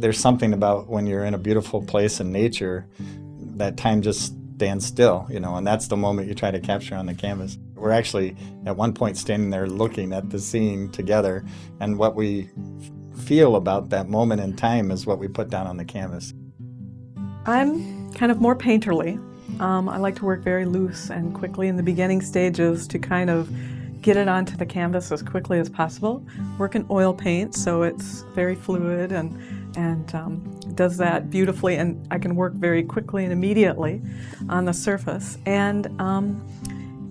there's something about when you're in a beautiful place in nature, that time just stands still, and that's the moment you try to capture on the canvas. We're actually at one point standing there looking at the scene together, and what we feel about that moment in time is what we put down on the canvas. I'm kind of more painterly. I like to work very loose and quickly in the beginning stages to kind of get it onto the canvas as quickly as possible. Work in oil paint, so it's very fluid and does that beautifully, and I can work very quickly and immediately on the surface. And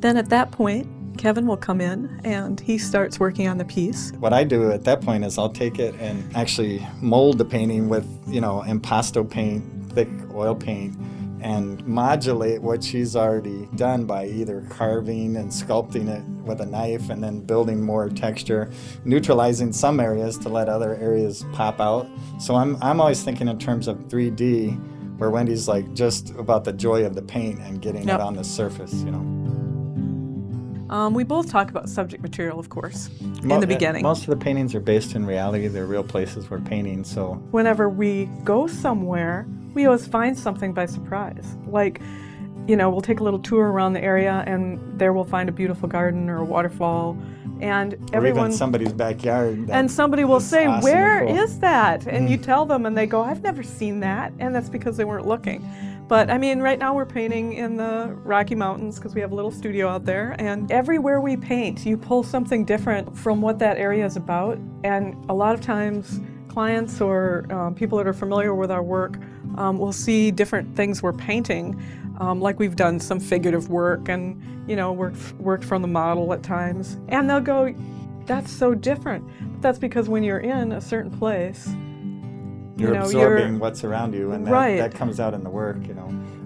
then at that point, Kevin will come in and he starts working on the piece. What I do at that point is I'll take it and actually mold the painting with, impasto paint, thick oil paint, and modulate what she's already done by either carving and sculpting it with a knife and then building more texture, neutralizing some areas to let other areas pop out. So I'm always thinking in terms of 3D, where Wendy's like just about the joy of the paint and getting it on the surface, We both talk about subject material, of course, in the beginning. Most of the paintings are based in reality. They're real places we're painting, so. Whenever we go somewhere, we always find something by surprise. Like, we'll take a little tour around the area and there we'll find a beautiful garden or a waterfall, and everyone... Or even somebody's backyard. And somebody will say, awesome, where cool. is that? And you tell them and they go, I've never seen that. And that's because they weren't looking. But right now we're painting in the Rocky Mountains because we have a little studio out there. And everywhere we paint, you pull something different from what that area is about. And a lot of times clients or people that are familiar with our work will see different things we're painting. Like we've done some figurative work and, worked from the model at times. And they'll go, that's so different. But that's because when you're in a certain place, you're absorbing what's around you, and that comes out in the work,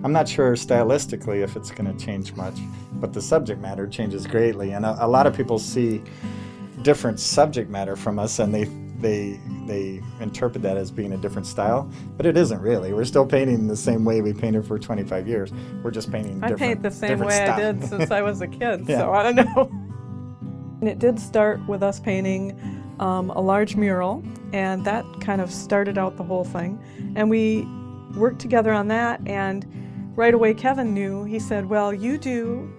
I'm not sure stylistically if it's going to change much, but the subject matter changes greatly. And a lot of people see different subject matter from us, and they interpret that as being a different style, but it isn't really. We're still painting the same way we painted for 25 years. We're just painting different I paint the same way style. I did since I was a kid, Yeah. so I don't know. And it did start with us painting a large mural, and that kind of started out the whole thing. And we worked together on that, and right away Kevin knew. He said, well, you do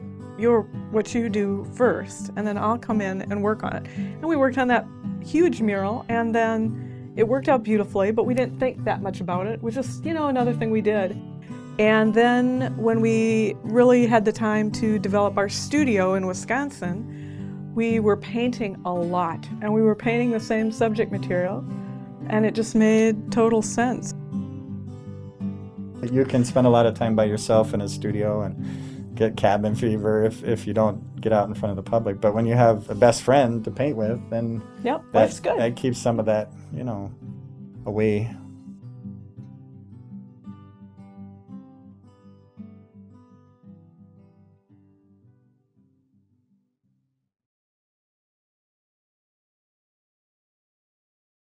what you do first, and then I'll come in and work on it. And we worked on that huge mural, and then it worked out beautifully, but we didn't think that much about it. It was just, another thing we did. And then when we really had the time to develop our studio in Wisconsin, we were painting a lot, and we were painting the same subject material, and it just made total sense. You can spend a lot of time by yourself in a studio and get cabin fever if you don't get out in front of the public. But when you have a best friend to paint with, then that's good. That keeps some of that, away